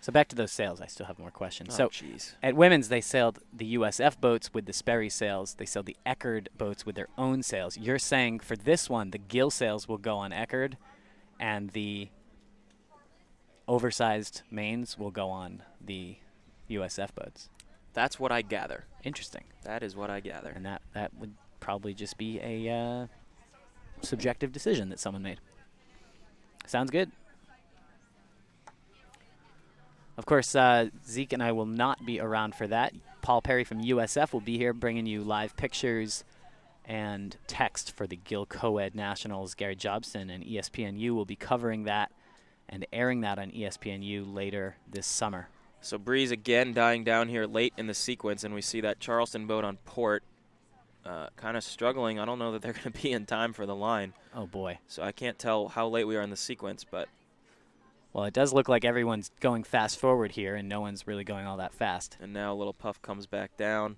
So back to those sails. I still have more questions. Oh, So jeez. at women's, they sailed the USF boats with the Sperry sails. They sailed the Eckerd boats with their own sails. You're saying for this one, the gill sails will go on Eckerd, and the oversized mains will go on the USF boats. That's what I gather. Interesting. That is what I gather. And that would probably just be a subjective decision that someone made. Sounds good. Of course, Zeke and I will not be around for that. Paul Perry from USF will be here bringing you live pictures and text for the Gill Co-Ed Nationals. Gary Jobson and ESPNU will be covering that and airing that on ESPNU later this summer. So breeze again dying down here late in the sequence, and we see that Charleston boat on port kind of struggling. I don't know that they're going to be in time for the line. Oh, boy. So I can't tell how late we are in the sequence, but... Well, it does look like everyone's going fast forward here, and no one's really going all that fast. And now Little Puff comes back down.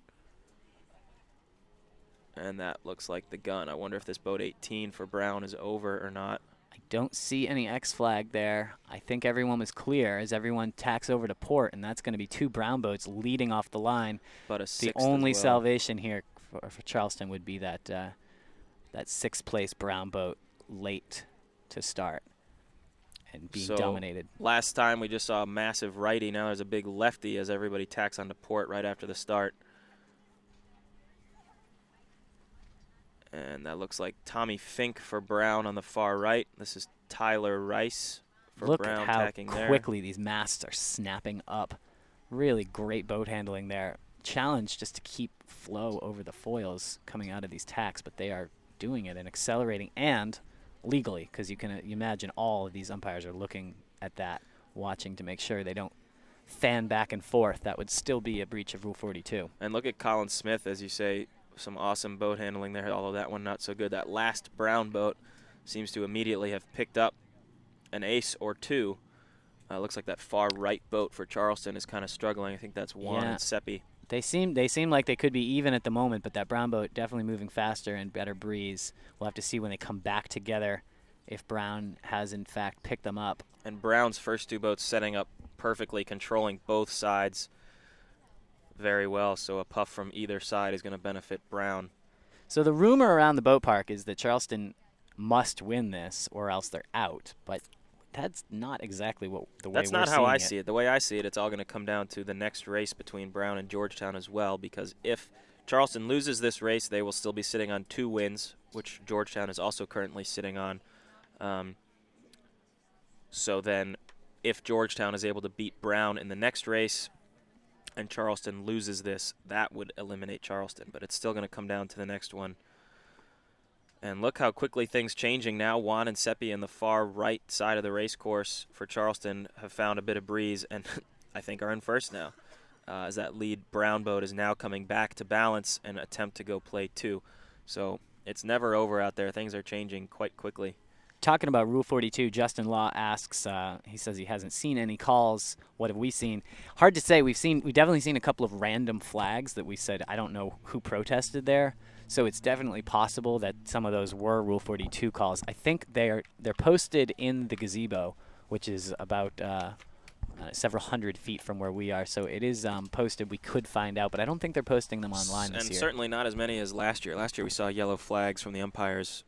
And that looks like the gun. I wonder if this boat 18 for Brown is over or not. I don't see any X flag there. I think everyone was clear as everyone tacks over to port, and that's going to be 2 Brown boats leading off the line. But a sixth the only as well. salvation here for Charleston would be that that 6th place Brown boat late to start and being dominated. Last time we just saw a massive righty. Now there's a big lefty as everybody tacks onto port right after the start. And that looks like Tommy Fink for Brown on the far right. This is Tyler Rice for Look Brown at how tacking there. quickly these masts are snapping up. Really great boat handling there. Challenge just to keep flow over the foils coming out of these tacks, but they are doing it and accelerating and legally, because you can imagine all of these umpires are looking at that, watching to make sure they don't fan back and forth. That would still be a breach of Rule 42. And look at Colin Smith, as you say, some awesome boat handling there, although that one not so good. That last Brown boat seems to immediately have picked up an ace or 2. Looks like that far right boat for Charleston is kind of struggling. I think that's Juan and Seppi. They seem like they could be even at the moment, but that Brown boat definitely moving faster and better breeze. We'll have to see when they come back together if Brown has in fact picked them up. And Brown's first 2 boats setting up perfectly, controlling both sides very well, so a puff from either side is going to benefit Brown. So the rumor around the boat park is that Charleston must win this or else they're out, but that's not exactly what the way That's we're not seeing how I it. see it. The way I see it, it's all going to come down to the next race between Brown and Georgetown as well, because if Charleston loses this race, they will still be sitting on 2 wins, which Georgetown is also currently sitting on. So then if Georgetown is able to beat Brown in the next race and Charleston loses this, that would eliminate Charleston, but it's still going to come down to the next one. And look how quickly things changing now. Juan and Seppi in the far right side of the race course for Charleston have found a bit of breeze and I think are in first now. As that lead Brown boat is now coming back to balance and attempt to go play 2. So it's never over out there. Things are changing quite quickly. Talking about Rule 42, Justin Law asks, he says he hasn't seen any calls. What have we seen? Hard to say. We've definitely seen a couple of random flags that we said, I don't know who protested there. So it's definitely possible that some of those were Rule 42 calls. I think they're posted in the gazebo, which is about several hundred feet from where we are. So it is posted. We could find out, but I don't think they're posting them online this year. And certainly not as many as last year. Last year we saw yellow flags from the umpires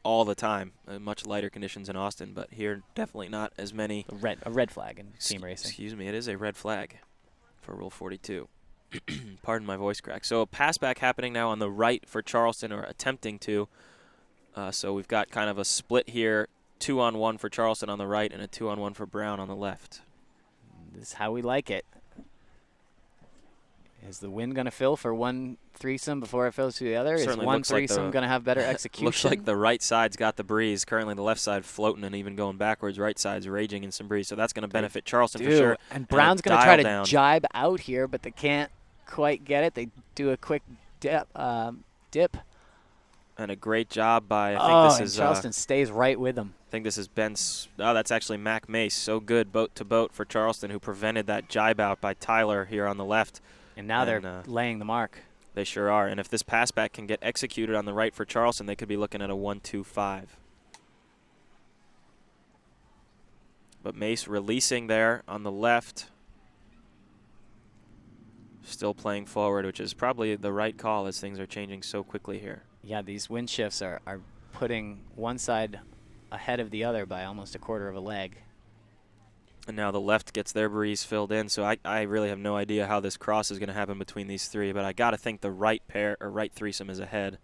all the time. Much lighter conditions in Austin, but here definitely not as many. A red flag in team racing. Excuse me, it is a red flag for Rule 42. Pardon my voice crack. So a pass back happening now on the right for Charleston, or attempting to. So we've got kind of a split here, 2-on-1 for Charleston on the right and a 2-on-1 for Brown on the left. This is how we like it. Is the wind going to fill for one threesome before it fills to the other? Certainly is one looks like threesome going to have better execution? Looks like the right side's got the breeze. Currently the left side floating and even going backwards. Right side's raging in some breeze. So that's going to benefit Charleston for sure. And Brown's going to try to jibe out here, but they can't quite get it. They do a quick dip. And a great job by, I think this is Charleston stays right with them. I think this is Ben's. Oh, that's actually Mac Mace. So good boat to boat for Charleston, who prevented that jibe out by Tyler here on the left. And now they're laying the mark. They sure are. And if this pass back can get executed on the right for Charleston, they could be looking at a 1-2-5. But Mace releasing there on the left. Still playing forward, which is probably the right call as things are changing so quickly here. Yeah, these wind shifts are putting one side ahead of the other by almost a quarter of a leg. And now the left gets their breeze filled in, so I really have no idea how this cross is going to happen between these three, but I got to think the right pair or right threesome is ahead.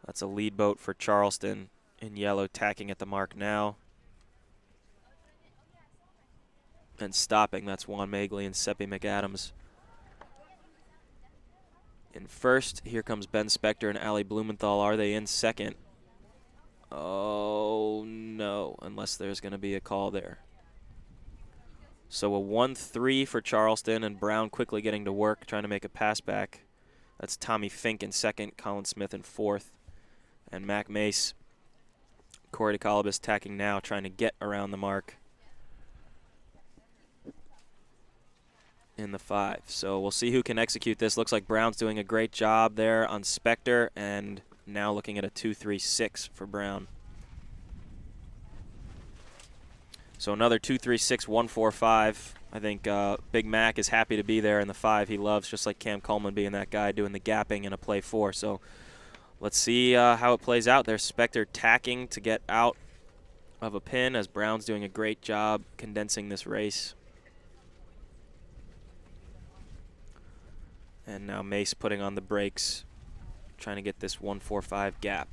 That's a lead boat for Charleston in yellow, tacking at the mark now. And stopping, that's Juan Magley and Seppi McAdams. In first, here comes Ben Spector and Allie Blumenthal. Are they in second? Oh, no, unless there's going to be a call there. So a 1-3 for Charleston, and Brown quickly getting to work, trying to make a pass back. That's Tommy Fink in second, Colin Smith in fourth, and Mac Mace. Corey DeColobus tacking now, trying to get around the mark in the 5. So we'll see who can execute this. Looks like Brown's doing a great job there on Spector, and now looking at a 2-3-6 for Brown. So another 2-3-6, 1-4-5. I think Big Mac is happy to be there in the 5 he loves, just like Cam Coleman being that guy doing the gapping in a play 4. So let's see how it plays out. There's Spector tacking to get out of a pin as Brown's doing a great job condensing this race. And now Mace putting on the brakes, trying to get this 1-4-5 gap.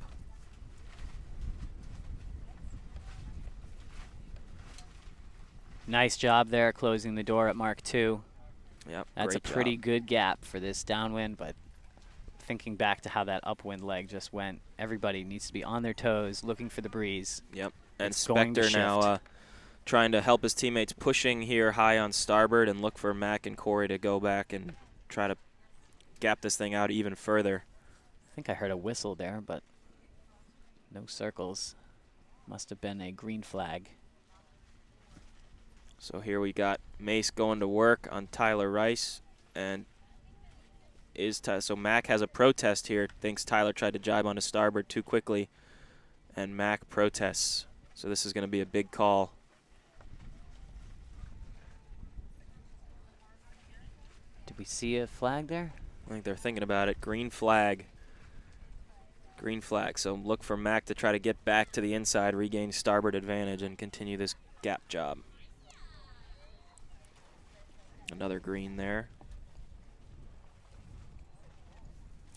Nice job there closing the door at Mark 2. Yep, that's a pretty good gap for this downwind, but thinking back to how that upwind leg just went, everybody needs to be on their toes, looking for the breeze. Yep, and Spector now trying to help his teammates, pushing here high on starboard, and look for Mac and Corey to go back and try to gap this thing out even further. I think I heard a whistle there, but no circles. Must have been a green flag. So here we got Mace going to work on Tyler Rice, and so Mac has a protest here. Thinks Tyler tried to jibe on his starboard too quickly, and Mac protests. So this is going to be a big call. Did we see a flag there? I think they're thinking about it. Green flag. Green flag. So look for Mac to try to get back to the inside, regain starboard advantage, and continue this gap job. Another green there.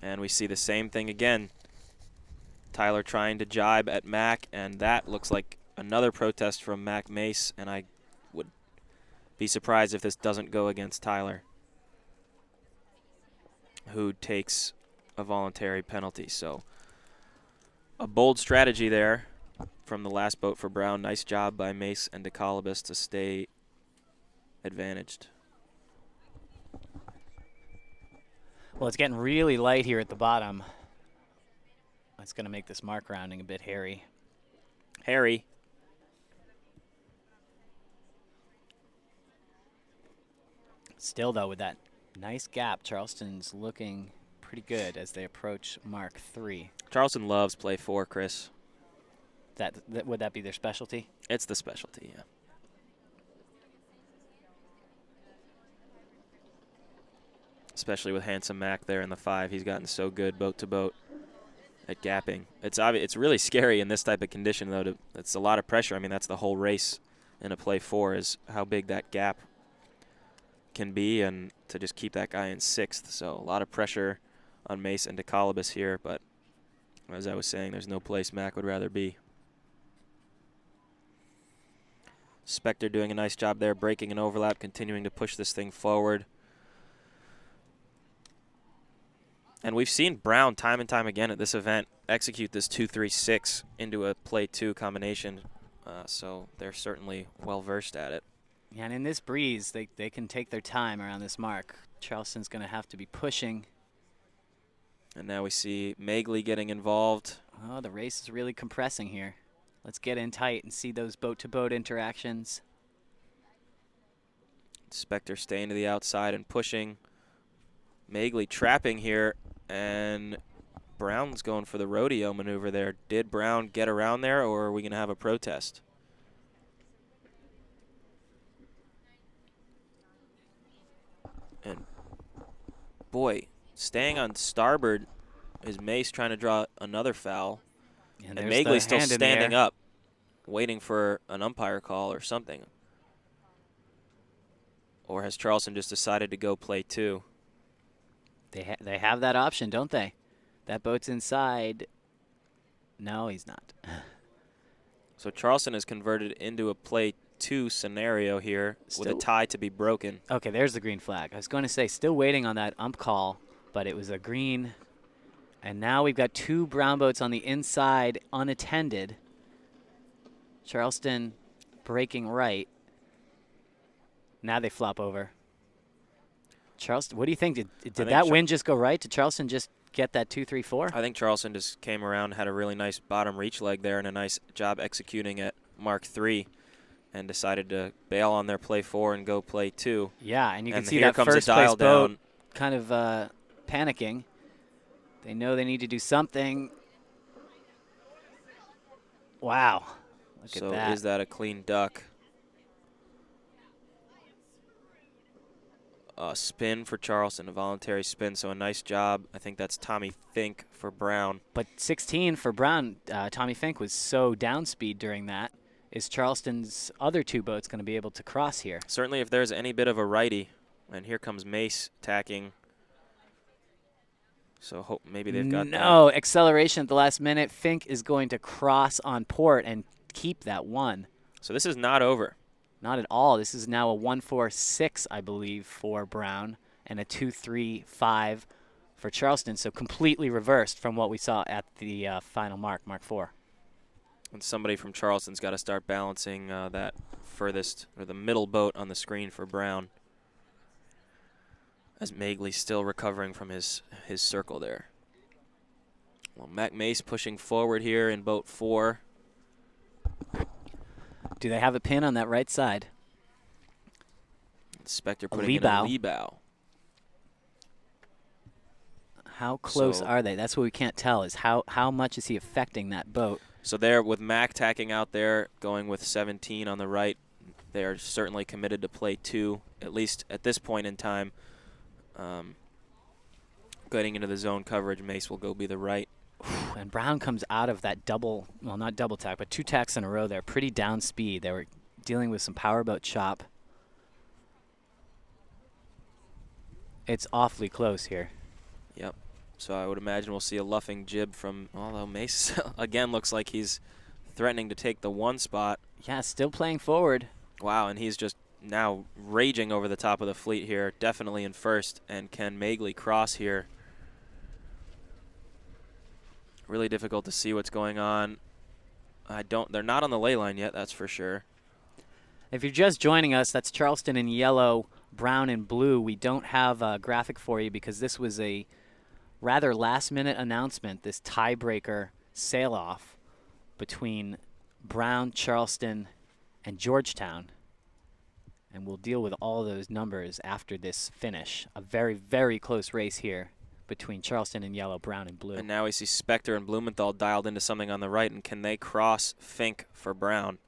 And we see the same thing again. Tyler trying to jibe at Mac, and that looks like another protest from Mac Mace, and I would be surprised if this doesn't go against Tyler, who takes a voluntary penalty. So a bold strategy there from the last boat for Brown. Nice job by Mace and DeColobus to stay advantaged. Well, it's getting really light here at the bottom. That's going to make this mark rounding a bit hairy. Harry. Still, though, with that nice gap, Charleston's looking pretty good as they approach Mark 3. Charleston loves play 4, Chris. Would that be their specialty? It's the specialty, yeah. Especially with Handsome Mac there in the 5. He's gotten so good boat to boat at gapping. It's really scary in this type of condition, though. It's a lot of pressure. I mean, that's the whole race in a play 4 is how big that gap can be, and to just keep that guy in 6th. So a lot of pressure on Mace and DeColobus here, but as I was saying, there's no place Mac would rather be. Spector doing a nice job there, breaking an overlap, continuing to push this thing forward. And we've seen Brown time and time again at this event execute this 2-3-6 into a play 2 combination. So they're certainly well versed at it. Yeah, and in this breeze, they can take their time around this mark. Charleston's going to have to be pushing. And now we see Magley getting involved. Oh, the race is really compressing here. Let's get in tight and see those boat-to-boat interactions. Spector staying to the outside and pushing. Magley trapping here, and Brown's going for the rodeo maneuver there. Did Brown get around there, or are we going to have a protest? And boy, staying on starboard is Mace trying to draw another foul. And Magley's still standing up, waiting for an umpire call or something. Or has Charleston just decided to go play 2? They have that option, don't they? That boat's inside. No, he's not. So Charleston has converted into a play 2 scenario here with a tie to be broken. Okay, there's the green flag. I was going to say still waiting on that ump call, but it was a green. And now we've got 2 brown boats on the inside unattended. Charleston breaking right. Now they flop over. Charleston, what do you think? Did that wind just go right? Did Charleston just get that 2-3-4? I think Charleston just came around, had a really nice bottom reach leg there and a nice job executing at Mark 3 and decided to bail on their play 4 and go play 2. Yeah, and you can see here that comes first a dial place boat down. kind of panicking. They know they need to do something. Wow. Look at that. So is that a clean duck? A spin for Charleston, a voluntary spin, so a nice job. I think that's Tommy Fink for Brown. But 16 for Brown. Tommy Fink was so downspeed during that. Is Charleston's other 2 boats going to be able to cross here? Certainly if there's any bit of a righty. And here comes Mace tacking. So maybe they've got no acceleration at the last minute. Fink is going to cross on port and keep that 1. So this is not over. Not at all. This is now a 1-4-6, I believe, for Brown, and a 2-3-5 for Charleston. So completely reversed from what we saw at the final Mark 4. And somebody from Charleston's got to start balancing that furthest or the middle boat on the screen for Brown. As Magley's still recovering from his circle there. Well, Mac Mace pushing forward here in boat 4. Do they have a pin on that right side? Spectre putting in a lee bow. How close are they? That's what we can't tell, is how much is he affecting that boat? So there with Mac tacking out there, going with 17 on the right, they are certainly committed to play 2, at least at this point in time. Getting into the zone coverage, Mace will go be the right. And Brown comes out of that double, well, not double tack, but 2 tacks in a row there. Pretty down speed. They were dealing with some powerboat chop. It's awfully close here. Yep. So I would imagine we'll see a luffing jib from, although Mace again looks like he's threatening to take the 1 spot. Yeah, still playing forward. Wow, and he's just now raging over the top of the fleet here, definitely in first. And can Magley cross here? Really difficult to see what's going on. They're not on the ley line yet, that's for sure. If you're just joining us, that's Charleston in yellow, Brown in blue. We don't have a graphic for you because this was a rather last-minute announcement, this tiebreaker sail-off between Brown, Charleston, and Georgetown. And we'll deal with all those numbers after this finish. A very, very close race here between Charleston in yellow, Brown in blue. And now we see Spectre and Blumenthal dialed into something on the right, and can they cross Fink for Brown?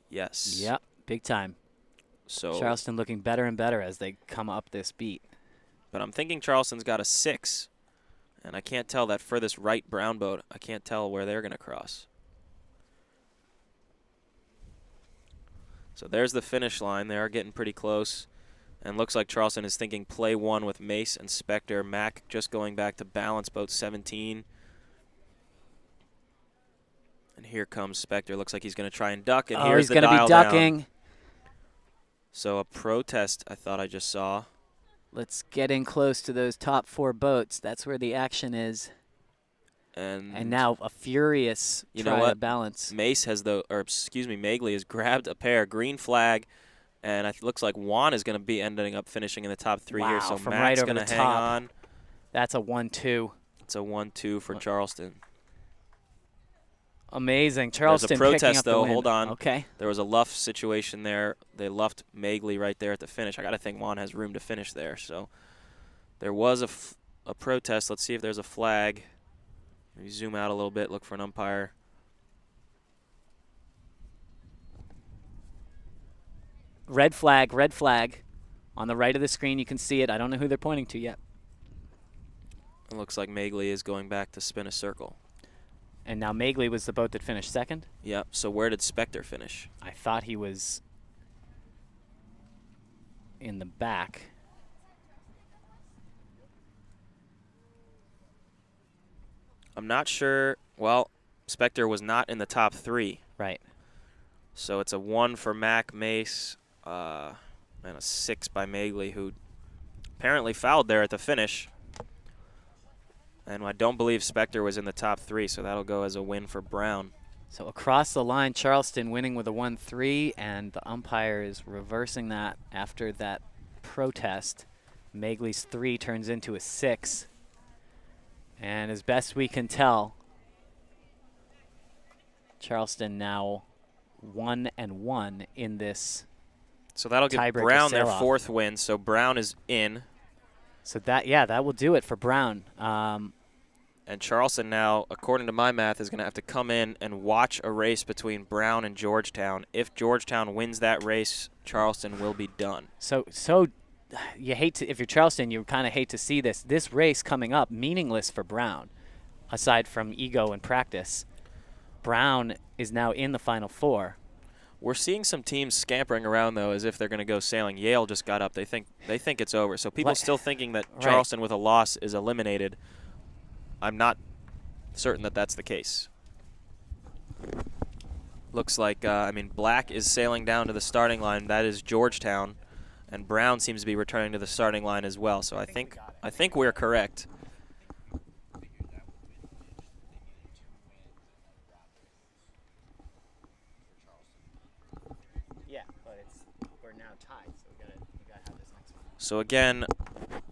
Yes. Yep, big time. So Charleston looking better and better as they come up this beat. But I'm thinking Charleston's got a 6, and I can't tell that furthest right Brown boat. I can't tell where they're going to cross. So there's the finish line. They are getting pretty close. And looks like Charleston is thinking play 1 with Mace and Spectre. Mac just going back to balance boat 17. And here comes Spectre. Looks like he's going to try and duck. And here's the dial down. He's going to be ducking. So a protest I thought I just saw. Let's get in close to those top 4 boats. That's where the action is. And now a furious try to balance. Mace has Magley has grabbed a pair, green flag, and it looks like Juan is going to be ending up finishing in the top 3 here. So from Mac's right over going the to hang top. on. That's a 1-2. It's a 1-2 for Charleston. Amazing. Charleston There's a protest, picking up though. the win. Hold on. Okay. There was a luff situation there. They luffed Magley right there at the finish. I got to think Juan has room to finish there. So there was a protest. Let's see if there's a flag. Maybe zoom out a little bit, look for an umpire. Red flag, red flag. On the right of the screen, you can see it. I don't know who they're pointing to yet. It looks like Magley is going back to spin a circle. And now Magley was the boat that finished second. Yep. So where did Spector finish? I thought he was in the back. I'm not sure. Well, Spector was not in the top 3. Right. So it's a 1 for Mac, Mace, and a 6 by Magley, who apparently fouled there at the finish. And I don't believe Spector was in the top 3, so that'll go as a win for Brown. So across the line, Charleston winning with a 1-3, and the umpire is reversing that after that protest. Magley's 3 turns into a 6. And as best we can tell, Charleston now 1-1 in this. So that'll give Tiebreaker Brown their sail-off. 4th win, so Brown is in. So that will do it for Brown. And Charleston now, according to my math, is going to have to come in and watch a race between Brown and Georgetown. If Georgetown wins that race, Charleston will be done. So you hate to, if you're Charleston, you kind of hate to see this race coming up meaningless for Brown, aside from ego and practice. Brown is now in the Final Four. We're seeing some teams scampering around, though, as if they're going to go sailing. Yale just got up. They think it's over. So people still thinking that Charleston with a loss is eliminated. I'm not certain that that's the case. Looks like, Black is sailing down to the starting line. That is Georgetown. And Brown seems to be returning to the starting line as well. So I think we're correct. Yeah, but we're now tied, so we gotta have this next one. So again,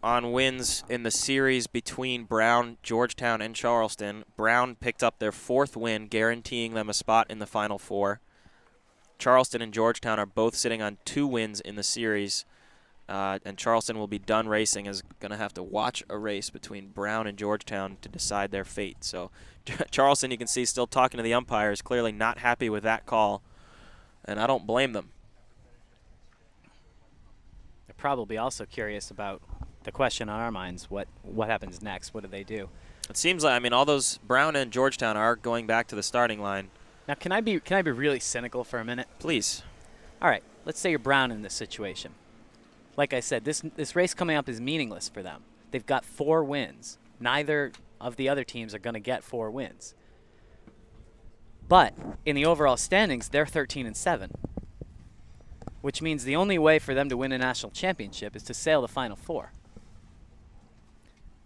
on wins in the series between Brown, Georgetown, and Charleston, Brown picked up their 4th win, guaranteeing them a spot in the Final Four. Charleston and Georgetown are both sitting on 2 wins in the series, and Charleston will be done racing, is going to have to watch a race between Brown and Georgetown to decide their fate. So Charleston, you can see, still talking to the umpires, clearly not happy with that call, and I don't blame them. They're probably also curious about the question on our minds, what happens next? What do they do? It seems like, all those Brown and Georgetown are going back to the starting line. Now, can I be really cynical for a minute? Please. All right, let's say you're Brown in this situation. Like I said, this race coming up is meaningless for them. They've got 4 wins. Neither of the other teams are going to get 4 wins. But in the overall standings, they're 13-7, which means the only way for them to win a national championship is to sail the Final Four.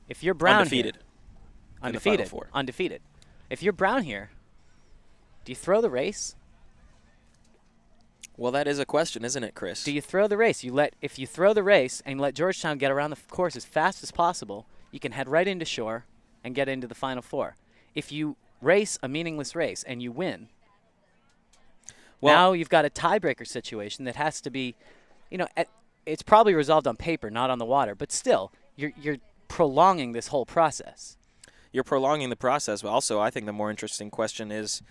If you're Brown undefeated. Undefeated. If you're Brown here, do you throw the race? Well, that is a question, isn't it, Chris? Do you throw the race? If you throw the race and let Georgetown get around the course as fast as possible, you can head right into shore and get into the Final Four. If you race a meaningless race and you win, now you've got a tiebreaker situation that has to be, it's probably resolved on paper, not on the water, but still, you're prolonging this whole process. You're prolonging the process, but also I think the more interesting question is,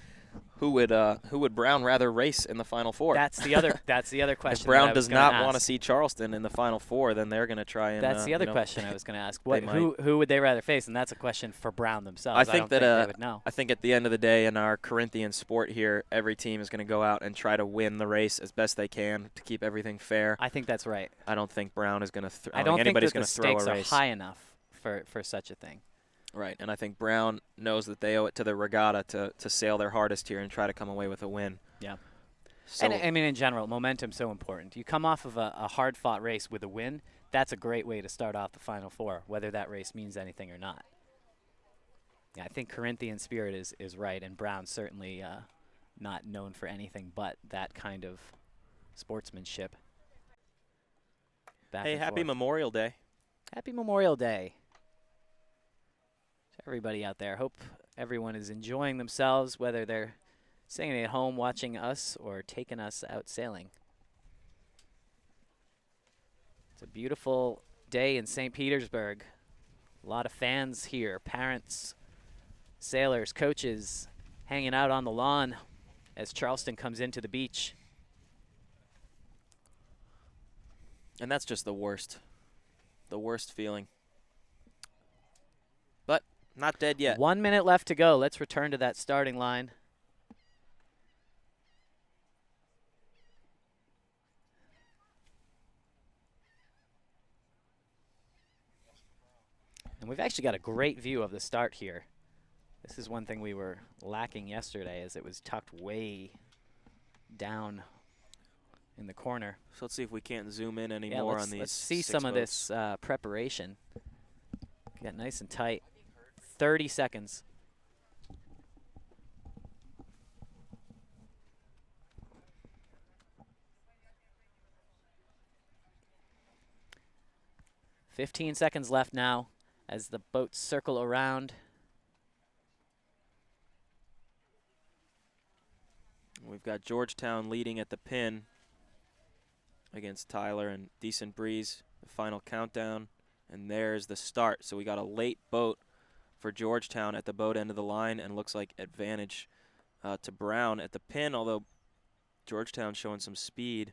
who would Brown rather race in the Final Four? That's the other question. If Brown does not want to see Charleston in the Final Four, then they're going to try and. That's the other question I was going to ask. Who would they rather face? And that's a question for Brown themselves. I think they would know. I think at the end of the day, in our Corinthian sport here, every team is going to go out and try to win the race as best they can to keep everything fair. I think that's right. I don't think Brown is going to. I don't think anybody's that going the to throw a race. stakes are high enough for such a thing. Right, and I think Brown knows that they owe it to the regatta to sail their hardest here and try to come away with a win. Yeah. So, and in general, momentum's so important. You come off of a hard-fought race with a win, that's a great way to start off the Final Four, whether that race means anything or not. Yeah, I think Corinthian spirit is right, and Brown's certainly not known for anything but that kind of sportsmanship. Hey, happy Memorial Day. Happy Memorial Day. Everybody out there. Hope everyone is enjoying themselves, whether they're sitting at home watching us or taking us out sailing. It's a beautiful day in St. Petersburg. A lot of fans here, parents, sailors, coaches, hanging out on the lawn as Charleston comes into the beach. And that's just the worst feeling. But not dead yet. 1 minute left to go. Let's return to that starting line. And we've actually got a great view of the start here. This is one thing we were lacking yesterday, as it was tucked way down in the corner. So let's see if we can't zoom in anymore on these. Let's see 6 some of boats. this preparation. Get nice and tight. 30 seconds. "15 seconds left now as the boats circle around." We've got Georgetown leading at the pin against Tyler, and decent breeze. The final countdown, and there's the start. So we got a late boat for Georgetown at the boat end of the line, and looks like advantage to Brown at the pin, although Georgetown showing some speed.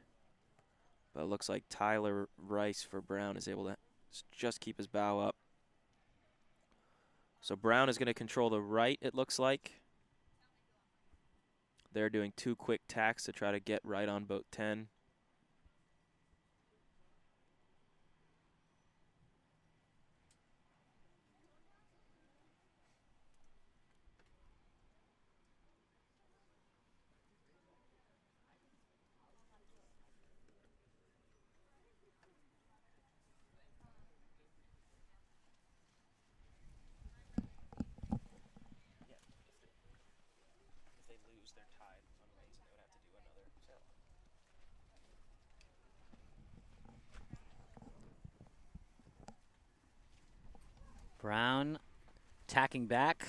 But it looks like Tyler Rice for Brown is able to just keep his bow up. So Brown is going to control the right, it looks like. They're doing 2 quick tacks to try to get right on boat 10. Brown tacking back.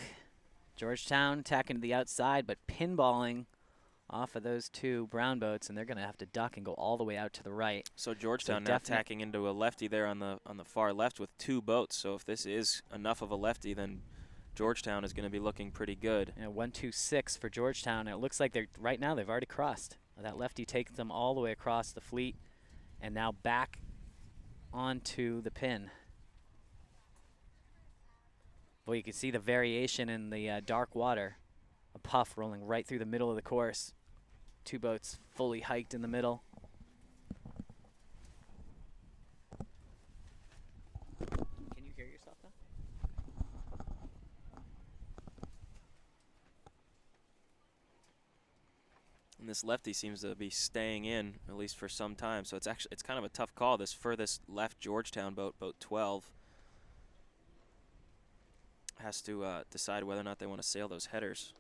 Georgetown tacking to the outside, but pinballing off of those 2 Brown boats, and they're going to have to duck and go all the way out to the right. So Georgetown now tacking into a lefty there on the far left with 2 boats. So if this is enough of a lefty, then Georgetown is going to be looking pretty good. 1-2-6 for Georgetown. And it looks like right now they've already crossed. That lefty takes them all the way across the fleet, and now back onto the pin. Boy, you can see the variation in the dark water. A puff rolling right through the middle of the course. 2 boats fully hiked in the middle. Can you hear yourself now? And this lefty seems to be staying in, at least for some time. So it's kind of a tough call. This furthest left Georgetown boat, boat 12, has to decide whether or not they want to sail those headers.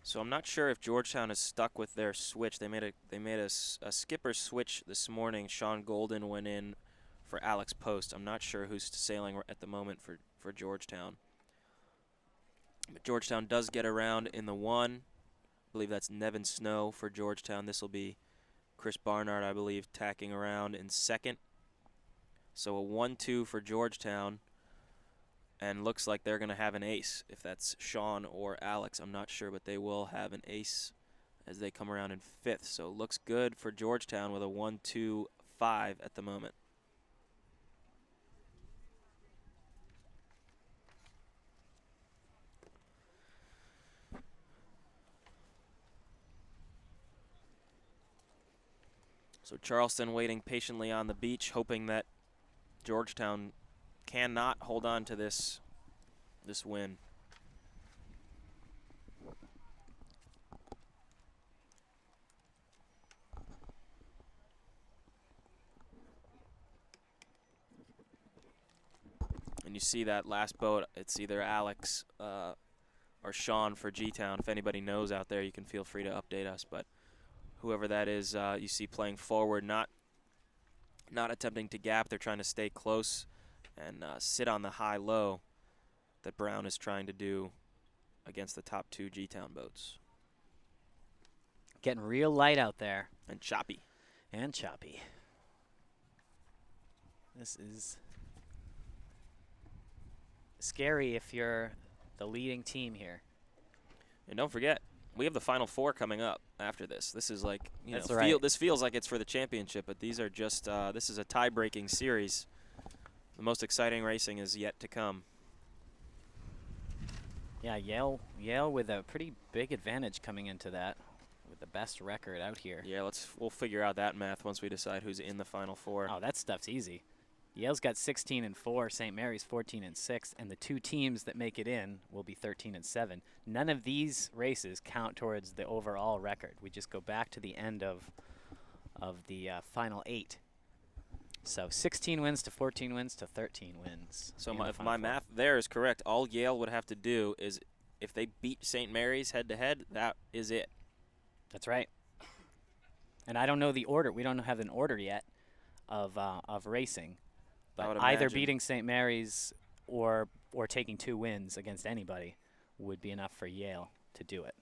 So I'm not sure if Georgetown is stuck with their switch. They made a skipper switch this morning. Sean Golden went in for Alex Post. I'm not sure who's sailing at the moment for Georgetown. But Georgetown does get around in the 1. I believe that's Nevin Snow for Georgetown. This will be Chris Barnard, I believe, tacking around in 2nd. So a 1-2 for Georgetown. And looks like they're going to have an ace. If that's Sean or Alex, I'm not sure, but they will have an ace as they come around in 5th. So looks good for Georgetown with a 1-2-5 at the moment. So Charleston waiting patiently on the beach, hoping that Georgetown cannot hold on to this win. And you see that last boat, it's either Alex or Sean for G-Town. If anybody knows out there, you can feel free to update us. But whoever that is, you see playing forward, not attempting to gap. They're trying to stay close and sit on the high-low that Brown is trying to do against the top 2 G-Town boats. Getting real light out there. And choppy. And choppy. This is scary if you're the leading team here. And don't forget, we have the Final Four coming up after this. This is like, That's right. this feels like it's for the championship, but these are just, this is a tie-breaking series. The most exciting racing is yet to come. Yeah, Yale with a pretty big advantage coming into that, with the best record out here. Yeah, we'll figure out that math once we decide who's in the Final Four. Oh, that stuff's easy. Yale's got 16-4, St. Mary's 14-6, and the two teams that make it in will be 13-7. None of these races count towards the overall record. We just go back to the end of the final 8. So 16 wins to 14 wins to 13 wins. So if my math there is correct, all Yale would have to do is, if they beat St. Mary's head-to-head, that is it. That's right. And I don't know the order. We don't have an order yet of racing. But either beating St. Mary's or taking 2 wins against anybody would be enough for Yale to do it.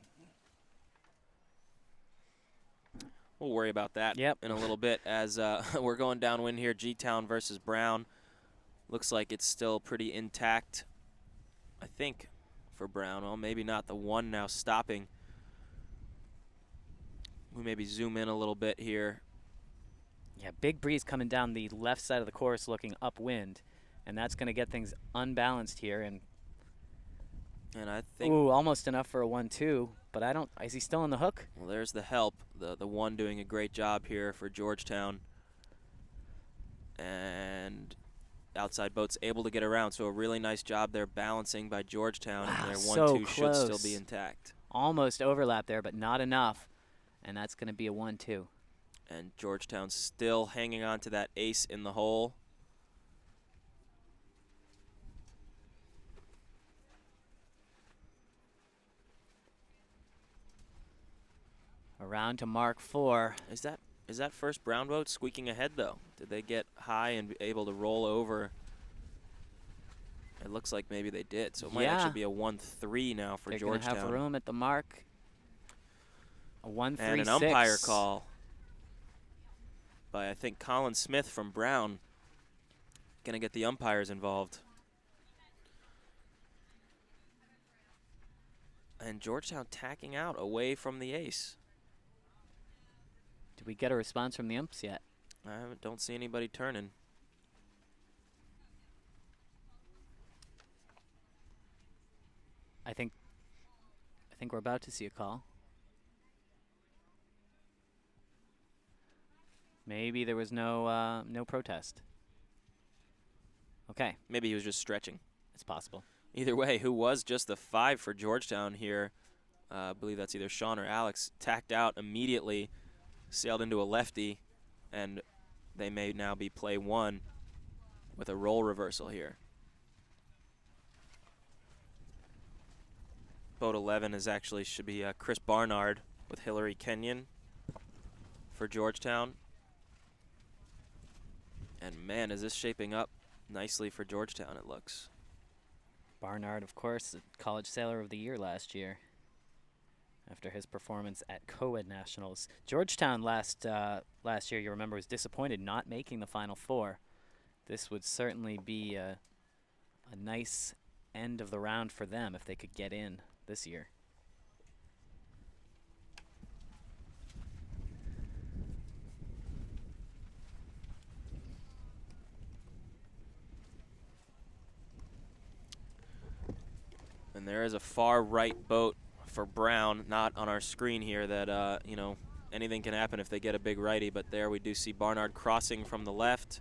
We'll worry about that in a little bit as we're going downwind here. G-Town versus Brown. Looks like it's still pretty intact, I think, for Brown. Well, maybe not. The 1 now stopping. We maybe zoom in a little bit here. Yeah, big breeze coming down the left side of the course looking upwind, and that's going to get things unbalanced here. And I think, ooh, almost enough for a 1-2, but I don't. Is he still on the hook? Well, there's the help. The 1 doing a great job here for Georgetown. And outside boat's able to get around, so a really nice job there balancing by Georgetown. Wow, and their so 1-2 should still be intact. Almost overlap there, but not enough. And that's going to be a 1-2. And Georgetown still hanging on to that ace in the hole. Around to mark 4. Is that first Brown boat squeaking ahead, though? Did they get high and be able to roll over? It looks like maybe they did. So it might actually be a 1-3 now for Georgetown. They're going to have room at the mark. A 1-3-6. And an umpire call by, I think, Colin Smith from Brown. Going to get the umpires involved. And Georgetown tacking out away from the ace. Did we get a response from the umps yet? I don't see anybody turning. I think we're about to see a call. Maybe there was no protest. Okay. Maybe he was just stretching. It's possible. Either way, who was just the 5 for Georgetown here, I believe that's either Sean or Alex, tacked out immediately, sailed into a lefty, and they may now be play 1 with a roll reversal here. Boat 11 is actually should be Chris Barnard with Hillary Kenyon for Georgetown. And man, is this shaping up nicely for Georgetown, it looks. Barnard, of course, the College Sailor of the Year last year after his performance at Co-Ed Nationals. Georgetown last year, you remember, was disappointed not making the Final Four. This would certainly be a nice end of the round for them if they could get in this year. And there is a far right boat for Brown, not on our screen here, that, you know, anything can happen if they get a big righty, but there we do see Barnard crossing from the left.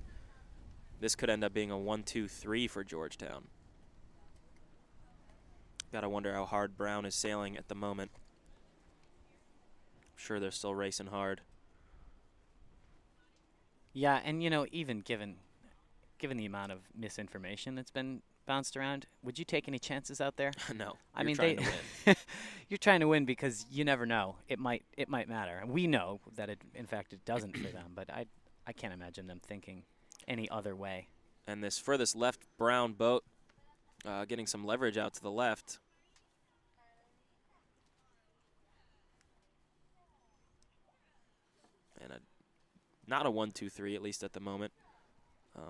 This could end up being a 1-2-3 for Georgetown. Gotta wonder how hard Brown is sailing at the moment. I'm sure they're still racing hard. Yeah, and you know, even given the amount of misinformation that's been bounced around, would you take any chances out there? No. I mean, trying to win. You're trying to win because you never know. It might matter. And we know that in fact it doesn't for them, but I can't imagine them thinking any other way. And this furthest left Brown boat getting some leverage out to the left. And not a 1-2-3, at least at the moment.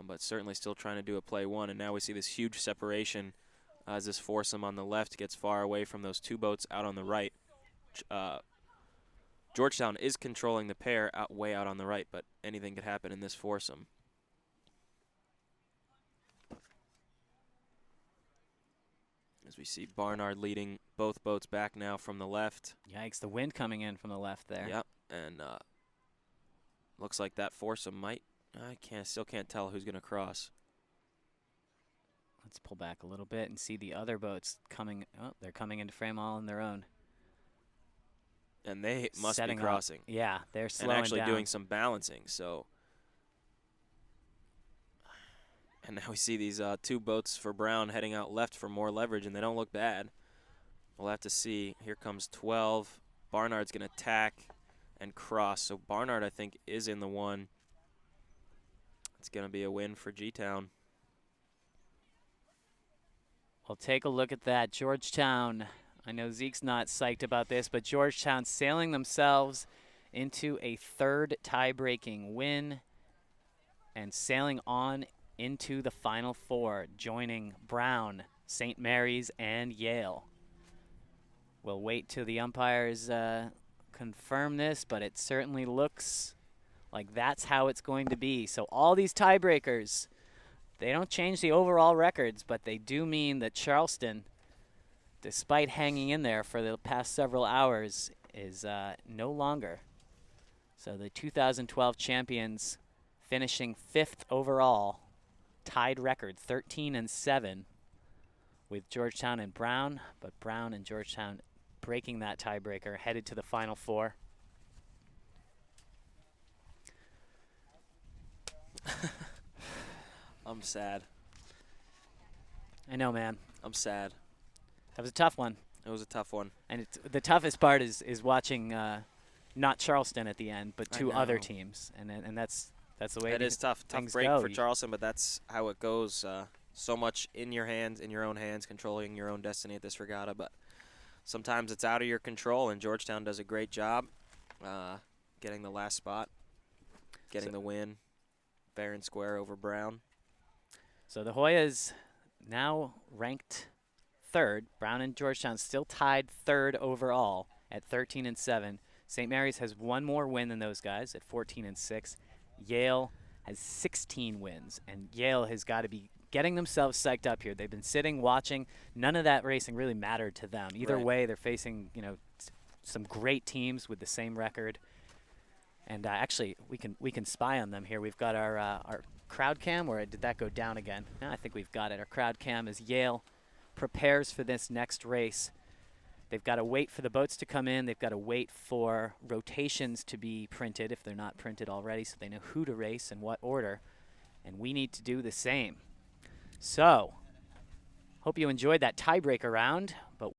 But certainly still trying to do a play one. And now we see this huge separation as this foursome on the left gets far away from those two boats out on the right. Georgetown is controlling the pair way out on the right, but anything could happen in this foursome. As we see Barnard leading both boats back now from the left. Yikes, the wind coming in from the left there. Yep, and looks like that foursome might, still can't tell who's going to cross. Let's pull back a little bit and see the other boats coming. Oh, they're coming into frame all on their own. And they must Setting be crossing. Up. Yeah, they're slowing and actually down. doing some balancing. So, and now we see these two boats for Brown heading out left for more leverage, and they don't look bad. We'll have to see. Here comes 12. Barnard's going to tack and cross. So Barnard, I think, is in the one. It's going to be a win for G-Town. Well, take a look at that. Georgetown. I know Zeke's not psyched about this, but Georgetown sailing themselves into a third tie-breaking win and sailing on into the Final Four, joining Brown, St. Mary's, and Yale. We'll wait till the umpires confirm this, but it certainly looks like that's how it's going to be. So all these tiebreakers, they don't change the overall records, but they do mean that Charleston, despite hanging in there for the past several hours, is no longer. So the 2012 champions finishing 5th overall, tied record 13-7 with Georgetown and Brown, but Brown and Georgetown breaking that tiebreaker, headed to the Final Four. I'm sad. I know, man. I'm sad. That was a tough one. It was a tough one. And the toughest part is watching not Charleston at the end, but two other teams, and that's the way it is tough. Tough break go. for Charleston, but that's how it goes. So much in your hands, in your own hands, controlling your own destiny at this regatta. But sometimes it's out of your control, and Georgetown does a great job getting the last spot, getting the win, fair and square over Brown. So the Hoyas now ranked 3rd. Brown and Georgetown still tied 3rd overall at 13-7. St. Mary's has one more win than those guys at 14-6. Yale has 16 wins, and Yale has got to be getting themselves psyched up here. They've been sitting, watching. None of that racing really mattered to them. Either way, they're facing some great teams with the same record. And actually, we can spy on them here. We've got our crowd cam, or did that go down again? No, I think we've got it. Our crowd cam as Yale prepares for this next race. They've got to wait for the boats to come in. They've got to wait for rotations to be printed if they're not printed already, so they know who to race and what order. And we need to do the same. So, hope you enjoyed that tiebreaker round, but